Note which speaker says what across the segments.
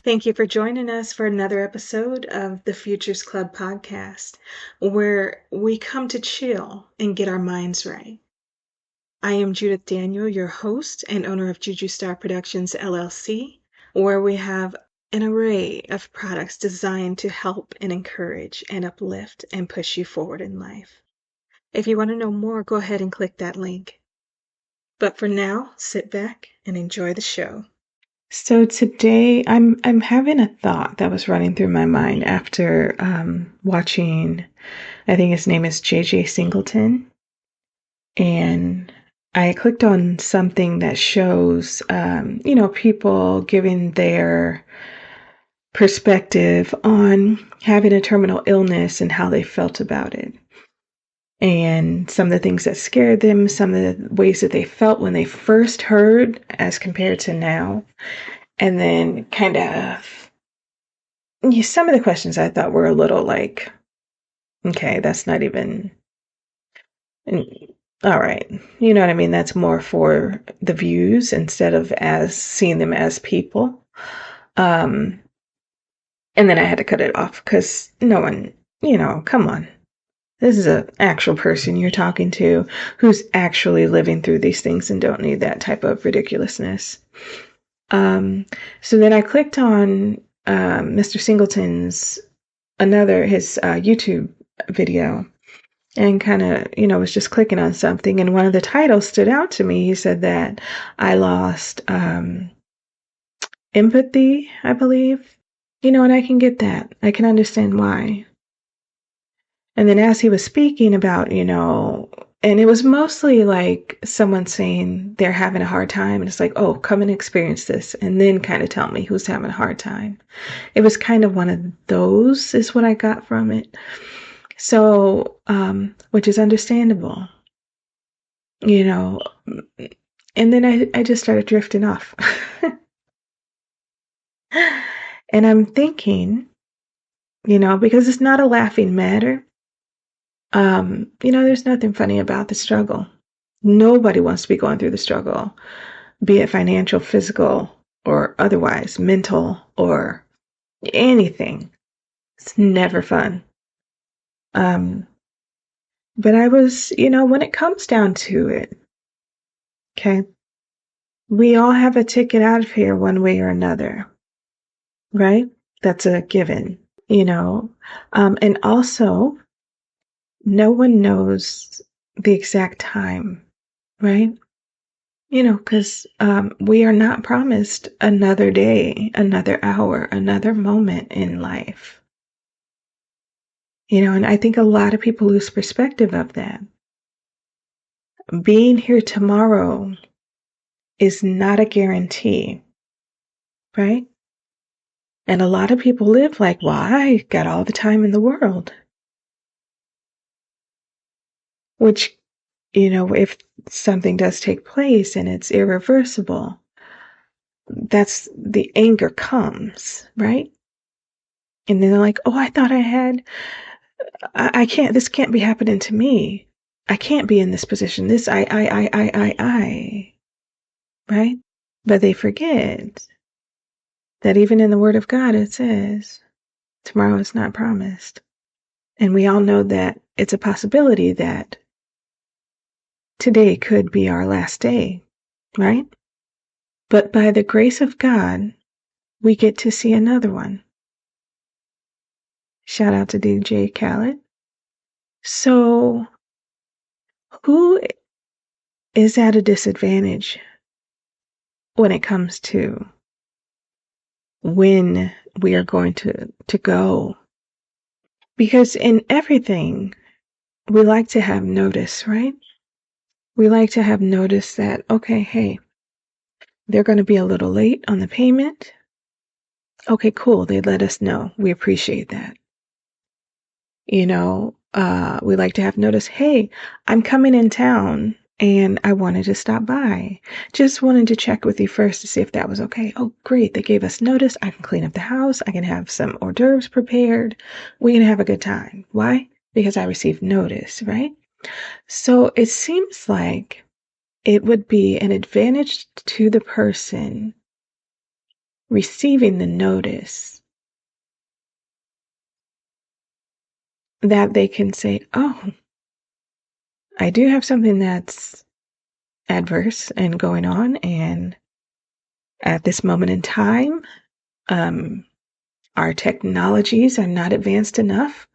Speaker 1: Thank you for joining us for another episode of the Futures Club podcast, where we come to chill and get our minds right. I am Judith Daniel, your host and owner of Juju Star Productions LLC, where we have an array of products designed to help and encourage and uplift and push you forward in life. If you want to know more, go ahead and click that link. But for now, sit back and enjoy the show. So today I'm having a thought that was running through my mind after watching, I think his name is JJ Singleton, and I clicked on something that shows people giving their perspective on having a terminal illness and how they felt about it. And some of the things that scared them, some of the ways that they felt when they first heard as compared to now. And then kind of, some of the questions I thought were a little like, okay, that's not even, all right. You know what I mean? That's more for the views instead of as seeing them as people. And then I had to cut it off because no one, come on. This is an actual person you're talking to who's actually living through these things and don't need that type of ridiculousness. So then I clicked on Mr. Singleton's his YouTube video and kind of, was just clicking on something. And one of the titles stood out to me. He said that I lost empathy, I believe. And I can get that. I can understand why. And then as he was speaking about, and it was mostly like someone saying they're having a hard time. And it's like, oh, come and experience this. And then kind of tell me who's having a hard time. It was kind of one of those is what I got from it. So, which is understandable, and then I just started drifting off. And I'm thinking, because it's not a laughing matter. There's nothing funny about the struggle. Nobody wants to be going through the struggle, be it financial, physical, or otherwise, mental, or anything. It's never fun. But I was, when it comes down to it, okay, we all have a ticket out of here one way or another, right? That's a given, and also no one knows the exact time, right? Because we are not promised another day, another hour, another moment in life. And I think a lot of people lose perspective of that. Being here tomorrow is not a guarantee, right? And a lot of people live like, well, I got all the time in the world. Which, if something does take place and it's irreversible, that's the anger comes, right? And then they're like, oh, I thought I can't, this can't be happening to me. I can't be in this position. This, right? But they forget that even in the Word of God, it says tomorrow is not promised. And we all know that it's a possibility that today could be our last day, right? But by the grace of God, we get to see another one. Shout out to DJ Khaled. So, who is at a disadvantage when it comes to when we are going to go? Because in everything, we like to have notice, right? We like to have notice that, okay, hey, they're going to be a little late on the payment. Okay, cool. They let us know. We appreciate that. We like to have notice, hey, I'm coming in town and I wanted to stop by. Just wanted to check with you first to see if that was okay. Oh, great. They gave us notice. I can clean up the house. I can have some hors d'oeuvres prepared. We can have a good time. Why? Because I received notice, right? So it seems like it would be an advantage to the person receiving the notice, that they can say, oh, I do have something that's adverse and going on, and at this moment in time, our technologies are not advanced enough.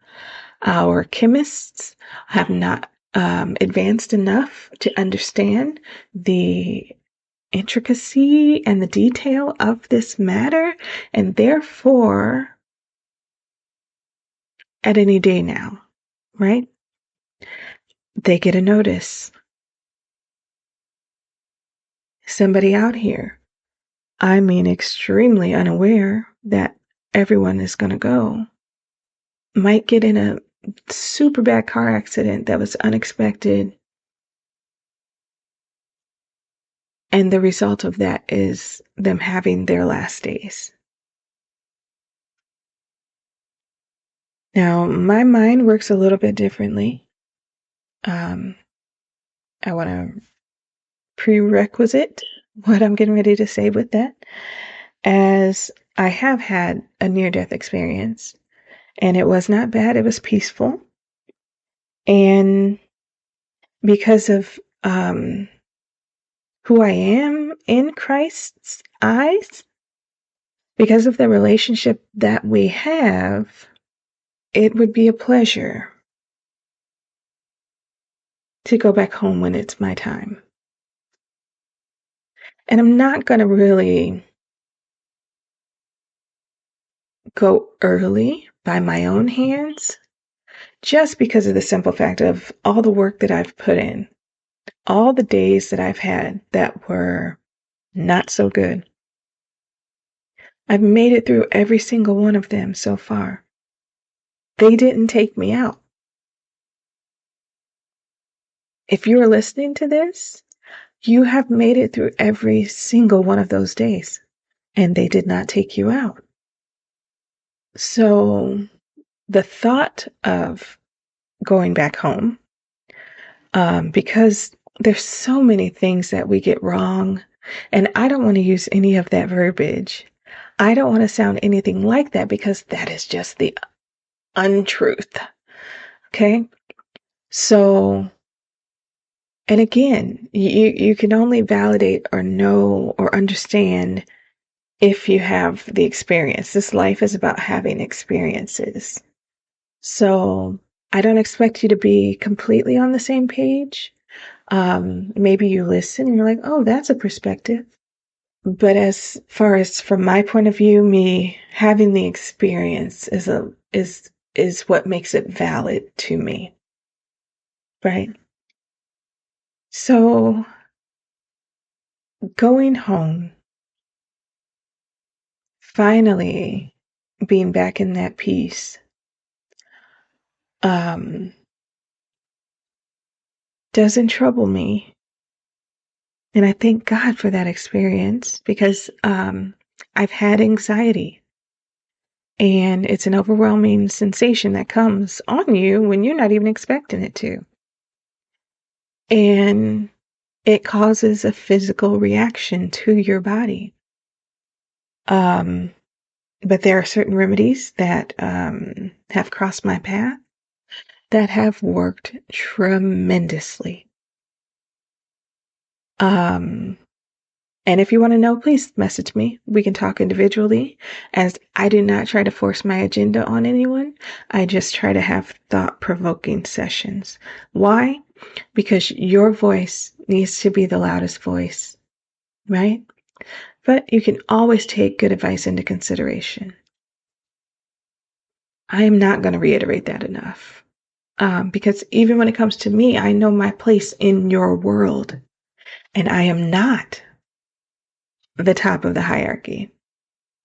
Speaker 1: Our chemists have not advanced enough to understand the intricacy and the detail of this matter, and therefore, at any day now, right? They get a notice. Somebody out here, I mean, extremely unaware that everyone is going to go, might get in a super bad car accident that was unexpected. And the result of that is them having their last days. Now, my mind works a little bit differently. I want to prerequisite what I'm getting ready to say with that, as I have had a near-death experience, and it was not bad. It was peaceful. And because of who I am in Christ's eyes, because of the relationship that we have, it would be a pleasure to go back home when it's my time. And I'm not going to really go early by my own hands, just because of the simple fact of all the work that I've put in, all the days that I've had that were not so good. I've made it through every single one of them so far. They didn't take me out. If you're listening to this, you have made it through every single one of those days, and they did not take you out. So the thought of going back home, because there's so many things that we get wrong, and I don't want to use any of that verbiage. I don't want to sound anything like that, because that is just the untruth. Okay? So, and again, you can only validate or know or understand if you have the experience. This life is about having experiences. So I don't expect you to be completely on the same page. Maybe you listen and you're like, oh, that's a perspective. But as far as from my point of view, me having the experience is what makes it valid to me. Right? So going home, finally being back in that peace, doesn't trouble me. And I thank God for that experience, because I've had anxiety, and it's an overwhelming sensation that comes on you when you're not even expecting it to. And it causes a physical reaction to your body. But there are certain remedies that have crossed my path that have worked tremendously. And if you want to know, please message me. We can talk individually, as I do not try to force my agenda on anyone. I just try to have thought-provoking sessions. Why? Because your voice needs to be the loudest voice, right? But you can always take good advice into consideration. I am not going to reiterate that enough. Because even when it comes to me, I know my place in your world, and I am not the top of the hierarchy.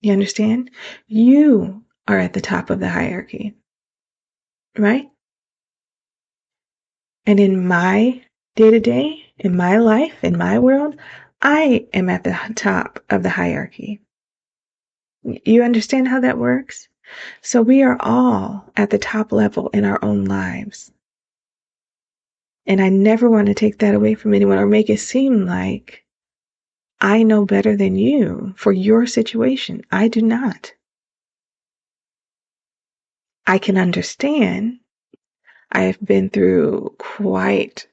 Speaker 1: You understand? You are at the top of the hierarchy, right? And in my day-to-day, in my life, in my world, I am at the top of the hierarchy. You understand how that works? So we are all at the top level in our own lives. And I never want to take that away from anyone or make it seem like I know better than you for your situation. I do not. I can understand. I have been through quite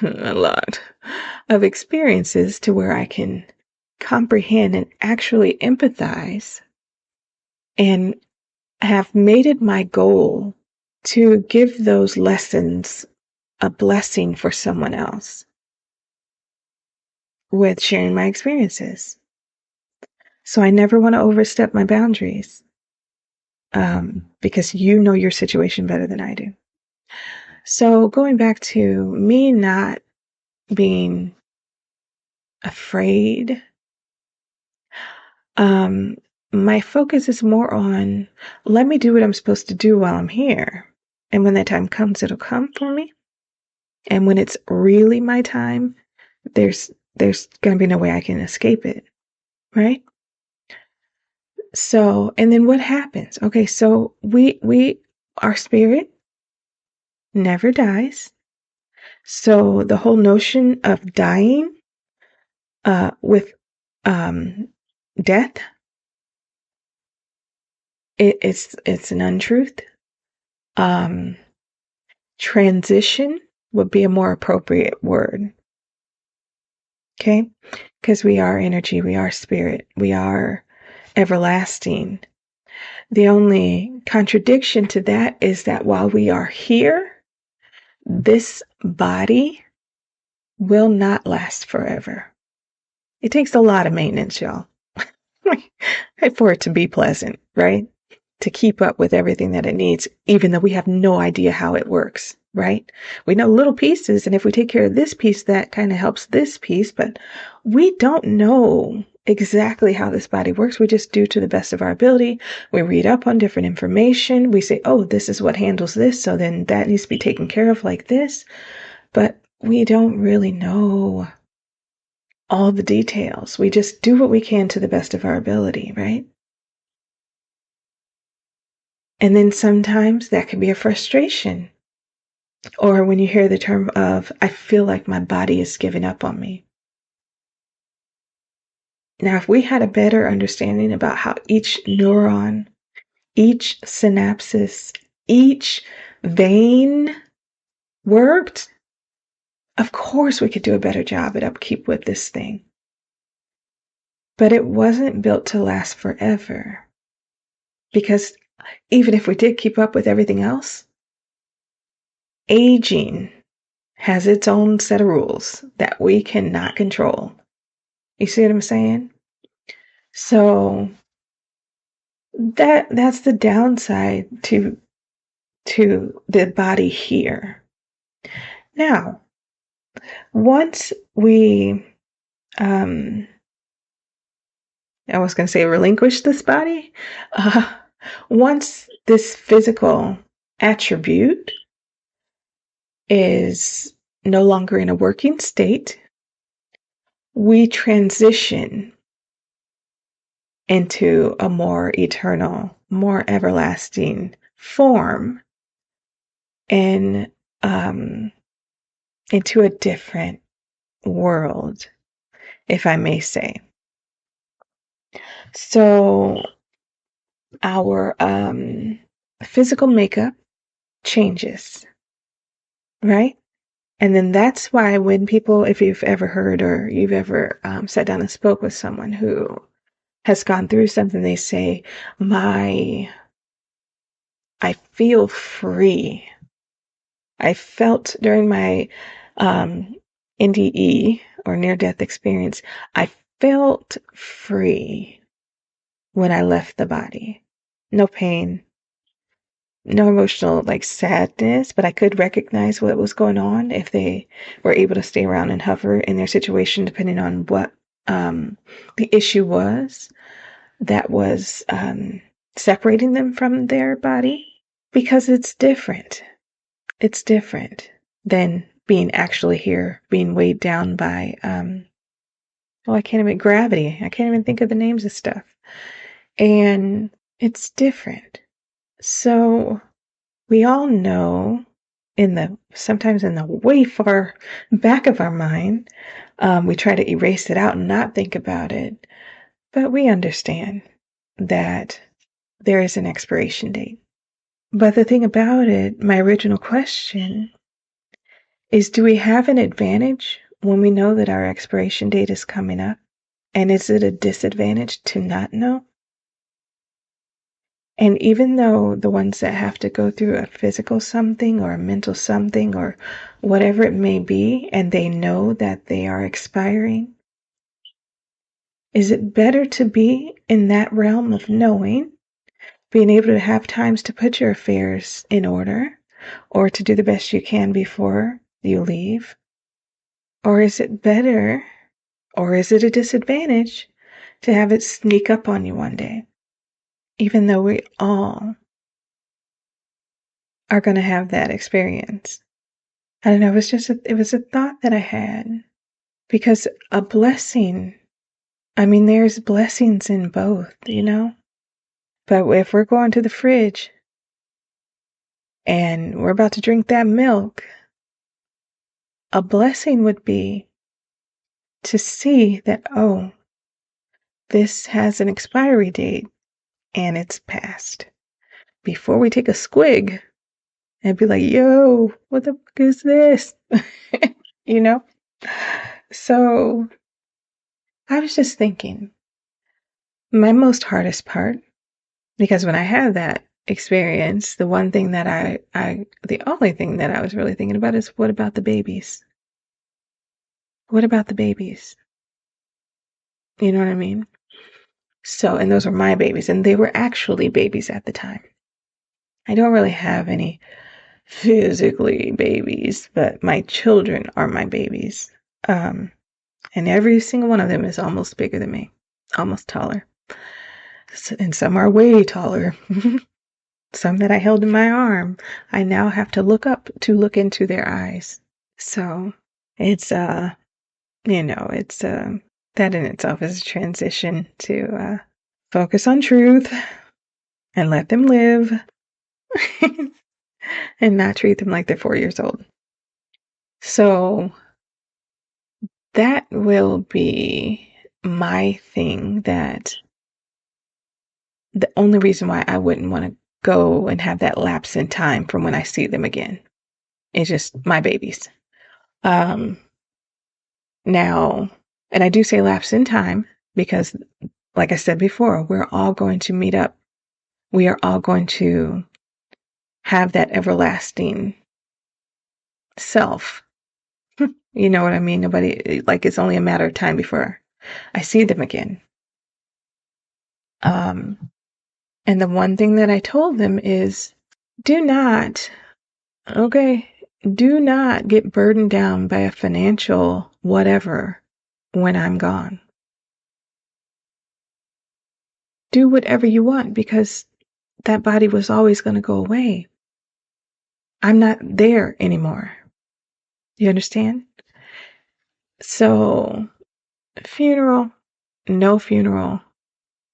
Speaker 1: a lot of experiences to where I can comprehend and actually empathize, and have made it my goal to give those lessons a blessing for someone else with sharing my experiences. So I never want to overstep my boundaries, because you know your situation better than I do. So going back to me not being afraid, my focus is more on, let me do what I'm supposed to do while I'm here. And when that time comes, it'll come for me. And when it's really my time, there's going to be no way I can escape it, right? So, and then what happens? Okay, so our spirit never dies. So the whole notion of dying with death, it's an untruth. Transition would be a more appropriate word. Okay? Because we are energy, we are spirit, we are everlasting. The only contradiction to that is that while we are here, this body will not last forever. It takes a lot of maintenance, y'all, for it to be pleasant, right? To keep up with everything that it needs, even though we have no idea how it works, right? We know little pieces, and if we take care of this piece, that kind of helps this piece, but we don't know exactly how this body works. We just do to the best of our ability. We read up on different information. We say, oh, this is what handles this, so then that needs to be taken care of like this. But we don't really know all the details. We just do what we can to the best of our ability, right? And then sometimes that can be a frustration. Or when you hear the term of, I feel like my body is giving up on me. Now, if we had a better understanding about how each neuron, each synapses, each vein worked, of course we could do a better job at upkeep with this thing. But it wasn't built to last forever. Because even if we did keep up with everything else, aging has its own set of rules that we cannot control. You see what I'm saying? So that's the downside to the body here. Now, once we I was going to say relinquish this body, once this physical attribute is no longer in a working state, we transition into a more eternal, more everlasting form, and into a different world, if I may say. So our physical makeup changes, right? And then that's why when people, if you've ever heard or you've ever sat down and spoke with someone who has gone through something, they say, I feel free. I felt during my NDE or near-death experience, I felt free when I left the body. No pain, no emotional sadness, but I could recognize what was going on if they were able to stay around and hover in their situation, depending on what the issue was that was separating them from their body, because it's different. It's different than being actually here, being weighed down by, I can't even, gravity. I can't even think of the names of stuff. And it's different. So we all know sometimes in the way far back of our mind, We try to erase it out and not think about it. But we understand that there is an expiration date. But the thing about it, my original question is, do we have an advantage when we know that our expiration date is coming up? And is it a disadvantage to not know? And even though the ones that have to go through a physical something or a mental something or whatever it may be, and they know that they are expiring, is it better to be in that realm of knowing, being able to have times to put your affairs in order or to do the best you can before you leave? Or is it better, or is it a disadvantage to have it sneak up on you one day? Even though we all are going to have that experience. I don't know, it was a thought that I had. Because a blessing, I mean, there's blessings in both, you know? But if we're going to the fridge and we're about to drink that milk, a blessing would be to see that, oh, this has an expiry date and it's passed. Before we take a squig and be like, yo, what the fuck is this? You know? So I was just thinking, my most hardest part, because when I had that experience, the one thing that the only thing that I was really thinking about is, what about the babies? What about the babies? You know what I mean? So, and those were my babies, and they were actually babies at the time. I don't really have any physically babies, but my children are my babies. And every single one of them is almost bigger than me, almost taller. And some are way taller. Some that I held in my arm, I now have to look up to look into their eyes. So it's, it's, that in itself is a transition to focus on truth and let them live and not treat them like they're 4 years old. So that will be my thing, that the only reason why I wouldn't want to go and have that lapse in time from when I see them again is just my babies. Now, and I do say lapse in time because, like I said before, we're all going to meet up. We are all going to have that everlasting self. You know what I mean? Nobody, like, it's only a matter of time before I see them again. And the one thing that I told them is, do not get burdened down by a financial whatever when I'm gone. Do whatever you want, because that body was always going to go away. I'm not there anymore. You understand? So, funeral, no funeral,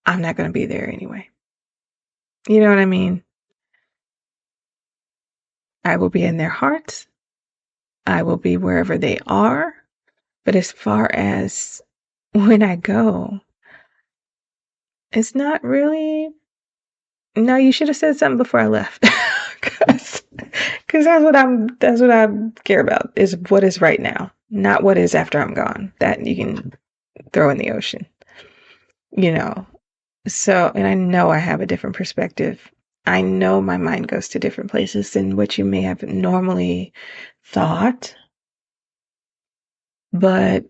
Speaker 1: I'm not going to be there anyway. You know what I mean? I will be in their hearts. I will be wherever they are. But as far as when I go, it's not really. No, you should have said something before I left. Because that's what I care about, is what is right now, not what is after I'm gone. That you can throw in the ocean. You know. So, and I know I have a different perspective. I know my mind goes to different places than what you may have normally thought. But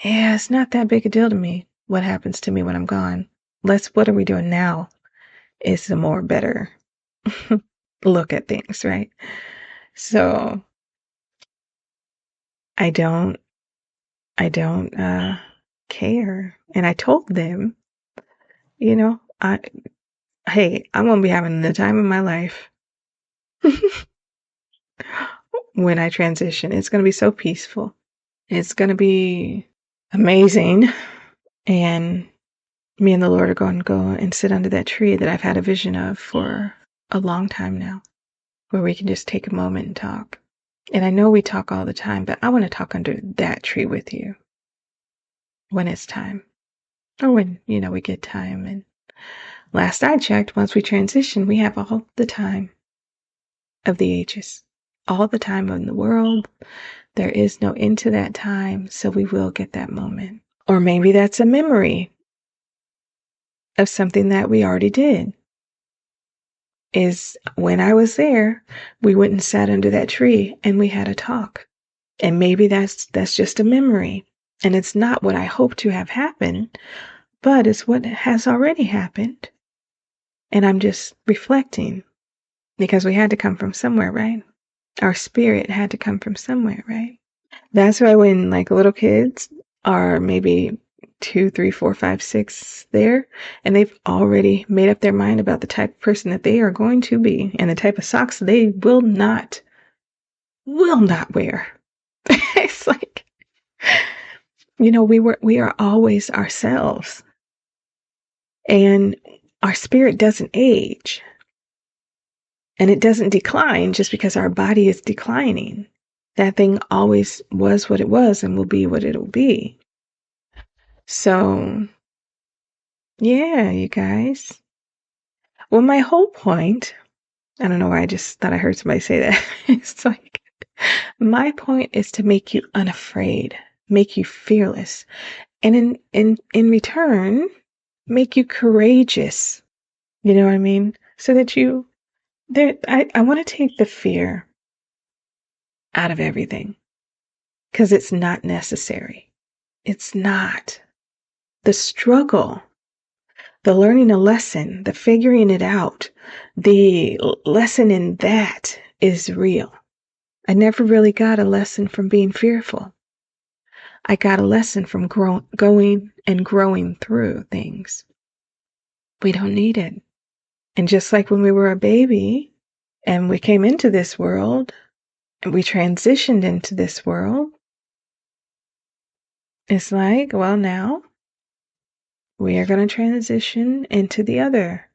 Speaker 1: yeah, it's not that big a deal to me what happens to me when I'm gone. What are we doing now is the more better look at things, right? So I don't care. And I told them, hey, I'm gonna be having the time of my life when I transition. It's gonna be so peaceful. It's gonna be amazing. And me and the Lord are going to go and sit under that tree that I've had a vision of for a long time now, where we can just take a moment and talk. And I know we talk all the time, but I want to talk under that tree with you when it's time. Or when, we get time. And last I checked, once we transition, we have all the time of the ages. All the time in the world. There is no end to that time, so we will get that moment. Or maybe that's a memory of something that we already did. Is when I was there, we went and sat under that tree and we had a talk. And maybe that's just a memory. And it's not what I hope to have happen, but it's what has already happened. And I'm just reflecting because we had to come from somewhere, right? Our spirit had to come from somewhere, right? That's why when like little kids are maybe 2, 3, 4, 5, 6 there, and they've already made up their mind about the type of person that they are going to be and the type of socks they will not wear. It's like, we are always ourselves, and our spirit doesn't age, and it doesn't decline just because our body is declining. That thing always was what it was and will be what it'll be. So, yeah, you guys. Well, my whole point, I don't know why I just thought I heard somebody say that. It's like, my point is to make you unafraid, make you fearless, and in return, make you courageous. You know what I mean? So that I want to take the fear out of everything because it's not necessary. It's not. The struggle, the learning a lesson, the figuring it out, the lesson in that is real. I never really got a lesson from being fearful. I got a lesson from going and growing through things. We don't need it. And just like when we were a baby and we came into this world and we transitioned into this world, it's like, well, now we are going to transition into the other.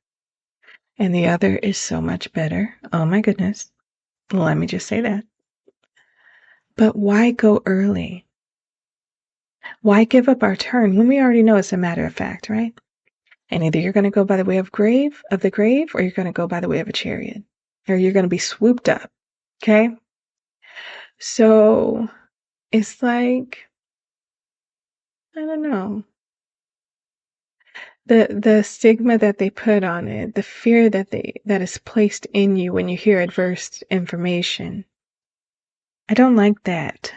Speaker 1: And the other is so much better. Oh my goodness. Let me just say that. But why go early? Why give up our turn when we already know it's a matter of fact, right? And either you're going to go by the way of the grave, or you're going to go by the way of a chariot, or you're going to be swooped up. Okay? So it's like, I don't know. The stigma that they put on it, the fear that is placed in you when you hear adverse information. I don't like that.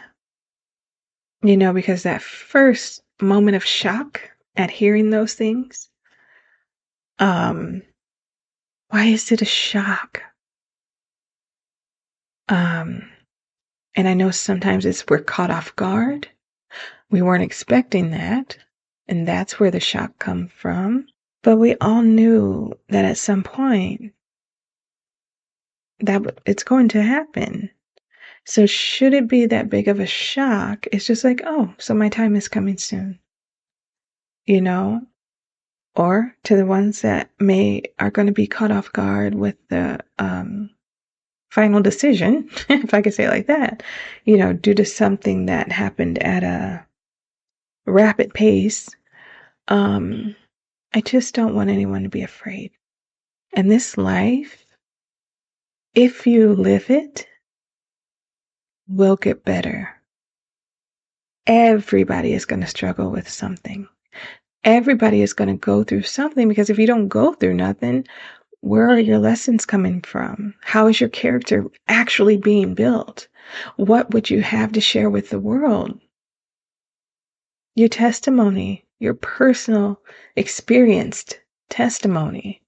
Speaker 1: Because that first moment of shock at hearing those things, why is it a shock? And I know sometimes we're caught off guard. We weren't expecting that. And that's where the shock comes from. But we all knew that at some point that it's going to happen. So should it be that big of a shock? It's just like, oh, so my time is coming soon. Or to the ones that are going to be caught off guard with the final decision, if I could say it like that, due to something that happened at a rapid pace. I just don't want anyone to be afraid. And this life, if you live it, will get better. Everybody is going to struggle with something. Everybody is going to go through something, because if you don't go through nothing, where are your lessons coming from? How is your character actually being built? What would you have to share with the world? Your testimony, your personal experienced testimony,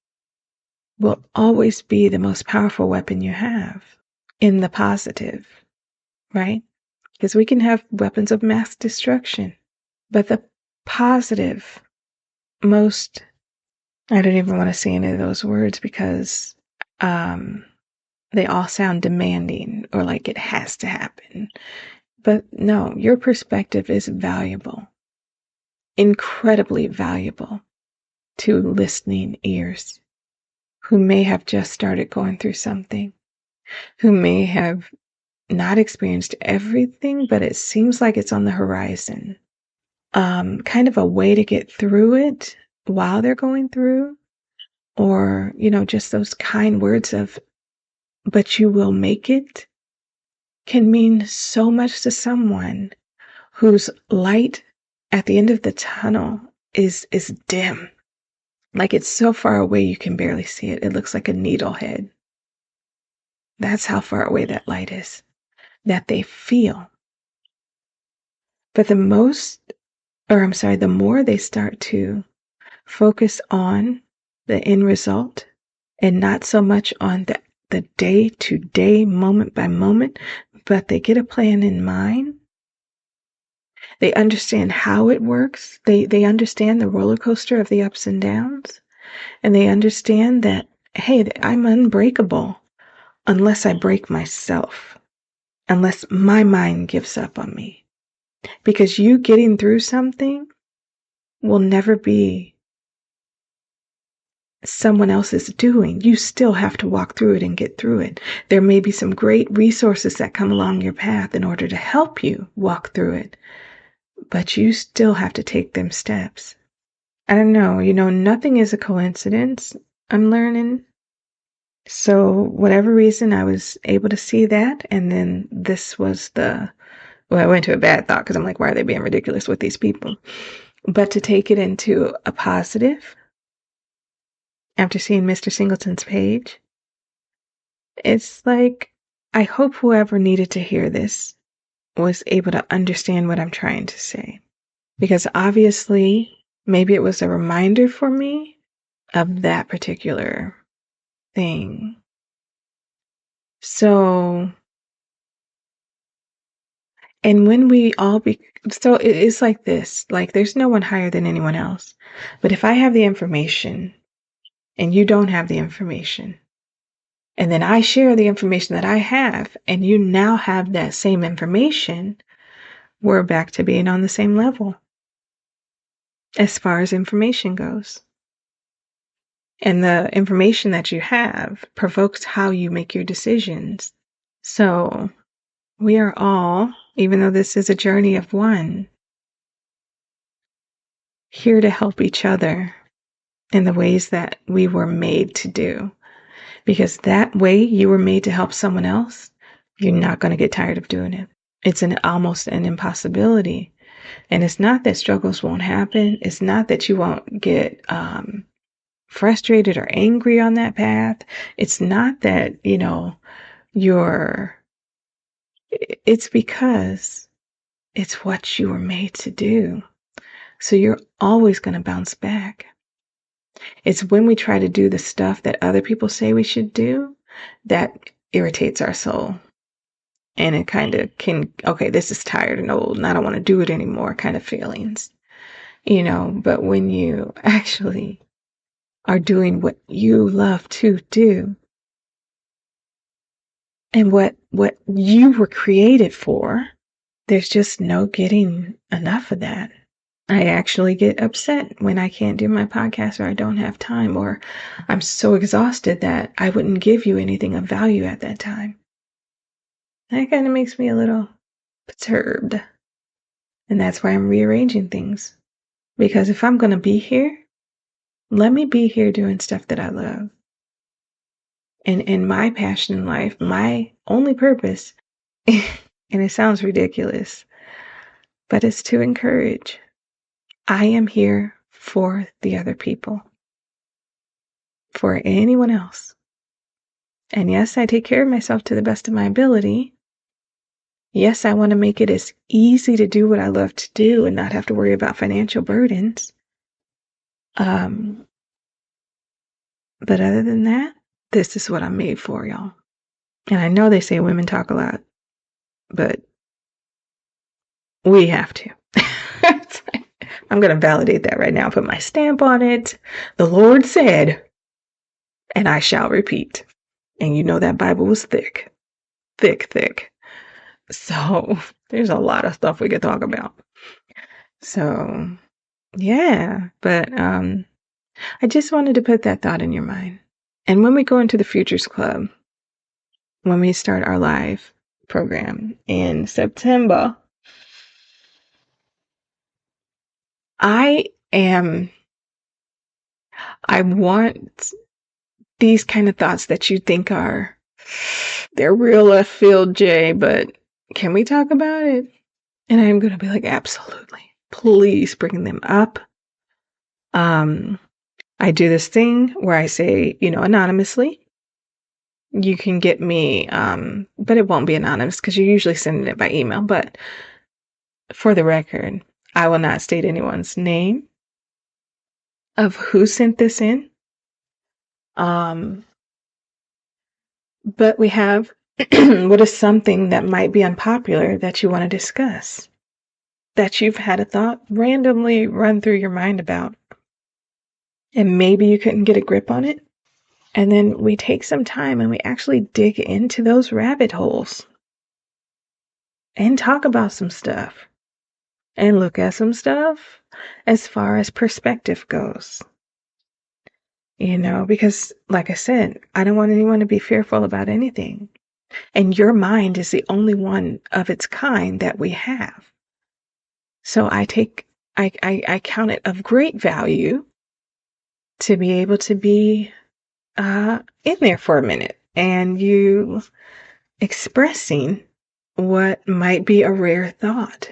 Speaker 1: will always be the most powerful weapon you have in the positive, right? Because we can have weapons of mass destruction, but the positive, I don't even want to say any of those words because they all sound demanding or like it has to happen. But no, your perspective is valuable, incredibly valuable to listening ears who may have just started going through something, who may have not experienced everything, but it seems like it's on the horizon. Kind of a way to get through it while they're going through, or, just those kind words of, but you will make it, can mean so much to someone whose light at the end of the tunnel is dim. Like it's so far away you can barely see it. It looks like a needle head. That's how far away that light is, that they feel. But the more they start to focus on the end result and not so much on the day to day, moment by moment, but they get a plan in mind. They understand how it works. They understand the roller coaster of the ups and downs. And they understand that, hey, I'm unbreakable unless I break myself, unless my mind gives up on me. Because you getting through something will never be someone else's doing. You still have to walk through it and get through it. There may be some great resources that come along your path in order to help you walk through it, but you still have to take them steps. I don't know, nothing is a coincidence, I'm learning. So whatever reason, I was able to see that, and then this was I went to a bad thought because I'm like, why are they being ridiculous with these people? But to take it into a positive, after seeing Mr. Singleton's page, it's like, I hope whoever needed to hear this was able to understand what I'm trying to say. Because obviously, maybe it was a reminder for me of that particular thing. So, and when we all so it's like this, like there's no one higher than anyone else. But if I have the information and you don't have the information, and then I share the information that I have, and you now have that same information, we're back to being on the same level as far as information goes. And the information that you have provokes how you make your decisions. So we are all, even though this is a journey of one, here to help each other in the ways that we were made to do. Because that way you were made to help someone else, you're not going to get tired of doing it. It's almost an impossibility. And it's not that struggles won't happen. It's not that you won't get frustrated or angry on that path. It's not that, it's because it's what you were made to do. So you're always going to bounce back. It's when we try to do the stuff that other people say we should do that irritates our soul. And it kind of okay, this is tired and old and I don't want to do it anymore kind of feelings. But when you actually are doing what you love to do and what you were created for, there's just no getting enough of that. I actually get upset when I can't do my podcast or I don't have time or I'm so exhausted that I wouldn't give you anything of value at that time. That kind of makes me a little perturbed. And that's why I'm rearranging things. Because if I'm going to be here, let me be here doing stuff that I love. And my passion in life, my only purpose, and it sounds ridiculous, but it's to encourage. I am here for the other people, for anyone else. And yes, I take care of myself to the best of my ability. Yes, I want to make it as easy to do what I love to do and not have to worry about financial burdens. But other than that, this is what I'm made for, y'all. And I know they say women talk a lot, but we have to. I'm going to validate that right now, put my stamp on it. The Lord said, and I shall repeat. And you know that Bible was thick. Thick. So there's a lot of stuff we could talk about. So yeah, but I just wanted to put that thought in your mind. And when we go into the Futures Club, when we start our live program in September. I want these kind of thoughts that you think they're real left field, Jay, but can we talk about it? And I'm going to be like, absolutely. Please bring them up. I do this thing where I say, anonymously, you can get me, but it won't be anonymous because you're usually sending it by email. But for the record, I will not state anyone's name of who sent this in. But we have what is something that might be unpopular that you want to discuss, that you've had a thought randomly run through your mind about, and maybe you couldn't get a grip on it. And then we take some time and we actually dig into those rabbit holes and talk about some stuff and look at some stuff as far as perspective goes. Because like I said, I don't want anyone to be fearful about anything. And your mind is the only one of its kind that we have. So I count it of great value to be able to be in there for a minute and you expressing what might be a rare thought.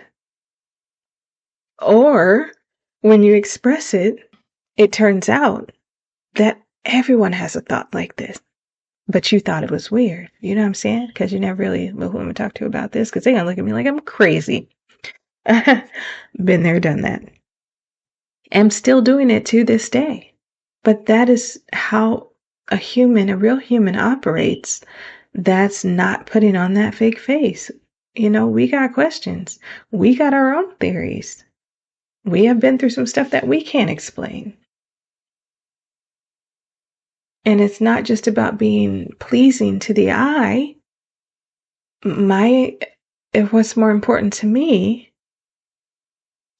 Speaker 1: Or when you express it, it turns out that everyone has a thought like this, but you thought it was weird. You know what I'm saying? Because you never really know who I'm going to talk to about this because they're going to look at me like I'm crazy. Been there, done that. I'm still doing it to this day. But that is how a real human operates. That's not putting on that fake face. We got questions. We got our own theories. We have been through some stuff that we can't explain. And it's not just about being pleasing to the eye. What's more important to me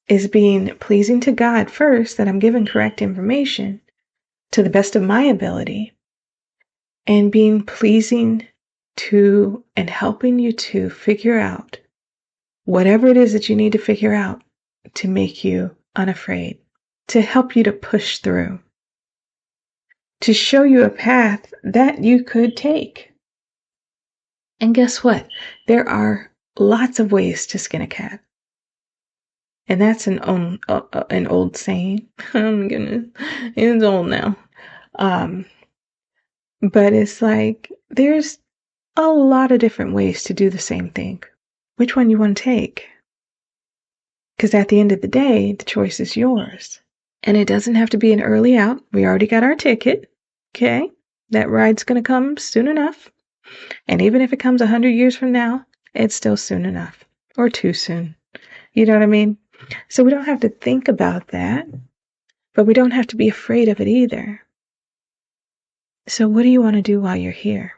Speaker 1: is being pleasing to God first, that I'm given correct information to the best of my ability, and being pleasing to and helping you to figure out whatever it is that you need to figure out to make you unafraid, to help you to push through, to show you a path that you could take. And guess what? There are lots of ways to skin a cat. And that's an old saying. Oh my goodness. It's old now. But it's like, there's a lot of different ways to do the same thing. Which one you want to take? Because at the end of the day, the choice is yours. And it doesn't have to be an early out. We already got our ticket. Okay? That ride's going to come soon enough. And even if it comes 100 years from now, it's still soon enough. Or too soon. You know what I mean? So we don't have to think about that. But we don't have to be afraid of it either. So what do you want to do while you're here?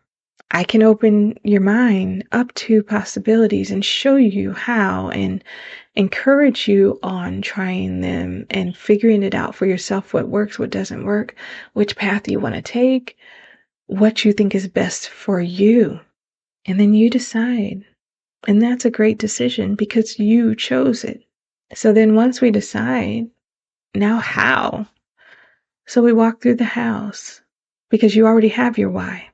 Speaker 1: I can open your mind up to possibilities and show you how and encourage you on trying them and figuring it out for yourself, what works, what doesn't work, which path you want to take, what you think is best for you. And then you decide. And that's a great decision because you chose it. So then once we decide, now how? So we walk through the house because you already have your why.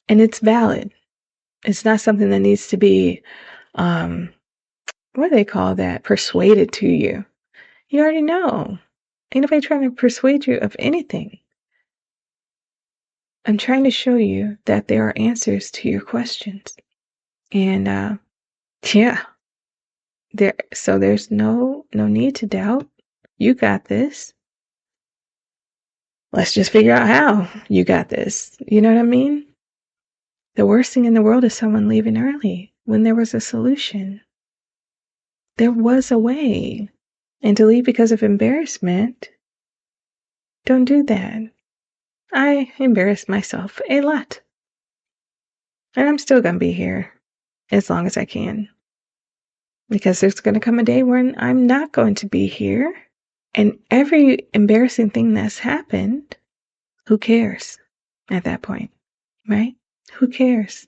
Speaker 1: And it's valid. It's not something that needs to be, what do they call that? Persuaded to you. You already know. Ain't nobody trying to persuade you of anything. I'm trying to show you that there are answers to your questions. And, so there's no need to doubt. You got this. Let's just figure out how you got this. You know what I mean? The worst thing in the world is someone leaving early when there was a solution. There was a way. And to leave because of embarrassment, don't do that. I embarrass myself a lot. And I'm still going to be here as long as I can. Because there's going to come a day when I'm not going to be here. And every embarrassing thing that's happened, who cares at that point, right? Who cares?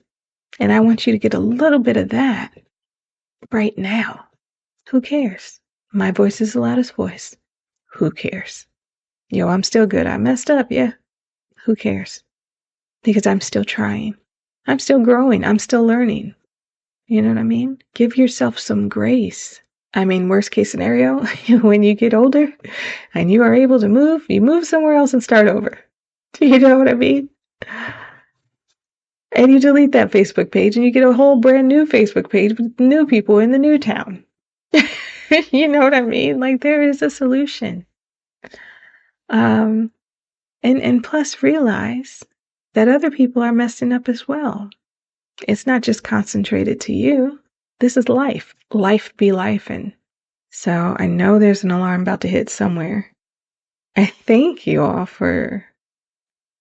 Speaker 1: And I want you to get a little bit of that right now. Who cares? My voice is the loudest voice. Who cares? Yo, I'm still good. I messed up, yeah. Who cares? Because I'm still trying. I'm still growing. I'm still learning. You know what I mean? Give yourself some grace. I mean, worst case scenario, when you get older and you are able to move, you move somewhere else and start over. You know what I mean? And you delete that Facebook page and you get a whole brand new Facebook page with new people in the new town. You know what I mean? Like, there is a solution. And plus realize that other people are messing up as well. It's not just concentrated to you. This is life. Life be lifing. So I know there's an alarm about to hit somewhere. I thank you all for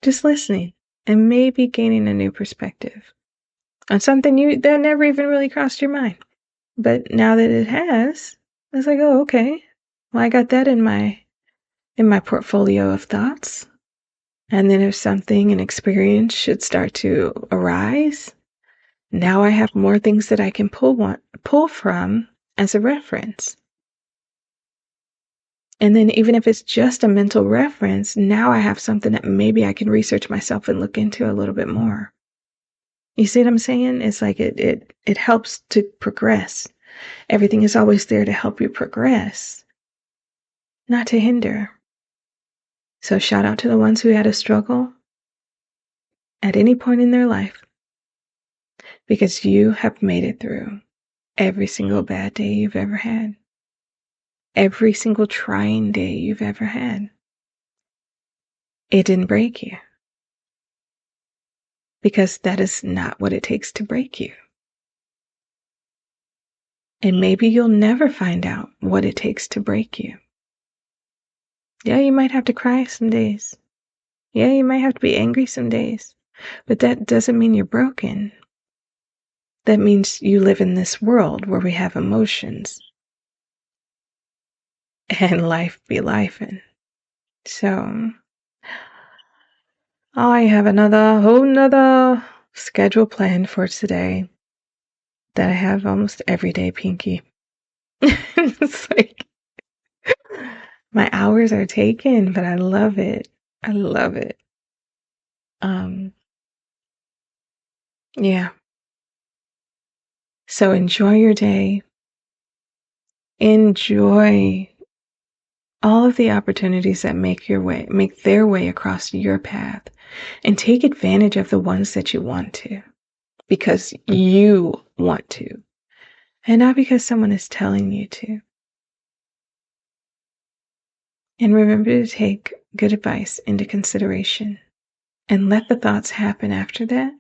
Speaker 1: just listening and maybe gaining a new perspective on something that never even really crossed your mind. But now that it has, it's like, oh, okay. Well, I got that in my portfolio of thoughts. And then if an experience should start to arise, now I have more things that I can pull from as a reference. And then even if it's just a mental reference, now I have something that maybe I can research myself and look into a little bit more. You see what I'm saying? It's like it helps to progress. Everything is always there to help you progress, not to hinder. So shout out to the ones who had a struggle at any point in their life, because you have made it through every single bad day you've ever had. Every single trying day you've ever had. It didn't break you. Because that is not what it takes to break you. And maybe you'll never find out what it takes to break you. Yeah, you might have to cry some days. Yeah, you might have to be angry some days. But that doesn't mean you're broken. That means you live in this world where we have emotions. And life be lifing. So, I have whole nother schedule planned for today that I have almost every day, Pinky. It's like, my hours are taken, but I love it. I love it. Yeah. So enjoy your day. Enjoy all of the opportunities that make their way across your path, and take advantage of the ones that you want to, because you want to, and not because someone is telling you to. And remember to take good advice into consideration and let the thoughts happen after that,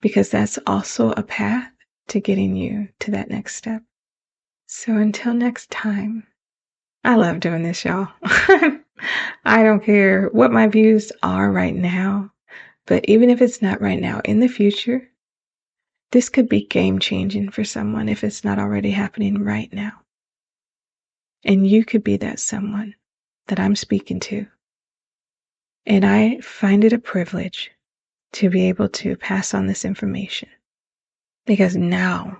Speaker 1: because that's also a path to getting you to that next step. So until next time, I love doing this, y'all. I don't care what my views are right now, but even if it's not right now, in the future, this could be game changing for someone if it's not already happening right now. And you could be that someone that I'm speaking to. And I find it a privilege to be able to pass on this information, because now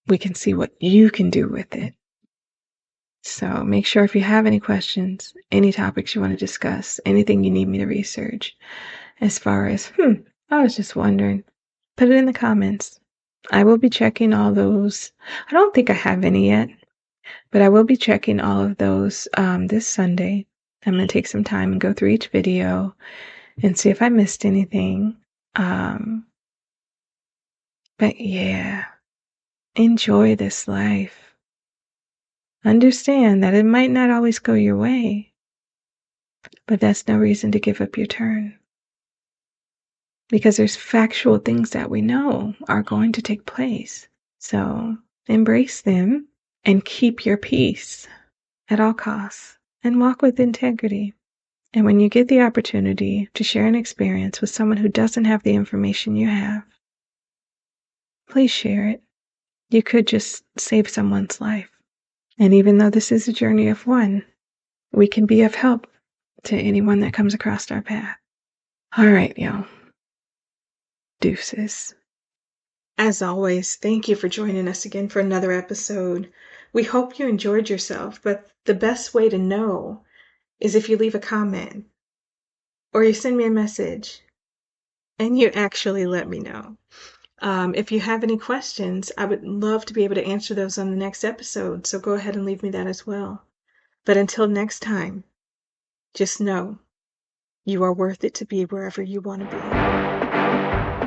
Speaker 1: we can see what you can do with it. So make sure if you have any questions, any topics you want to discuss, anything you need me to research, as far as, I was just wondering, put it in the comments. I will be checking all those. I don't think I have any yet, but I will be checking all of those this Sunday. I'm going to take some time and go through each video and see if I missed anything. But yeah, enjoy this life. Understand that it might not always go your way, but that's no reason to give up your turn. Because there's factual things that we know are going to take place. So embrace them and keep your peace at all costs and walk with integrity. And when you get the opportunity to share an experience with someone who doesn't have the information you have, please share it. You could just save someone's life. And even though this is a journey of one, we can be of help to anyone that comes across our path. All right, y'all. Deuces. As always, thank you for joining us again for another episode. We hope you enjoyed yourself, but the best way to know is if you leave a comment or you send me a message and you actually let me know. If you have any questions, I would love to be able to answer those on the next episode, so go ahead and leave me that as well. But until next time, just know you are worth it to be wherever you want to be.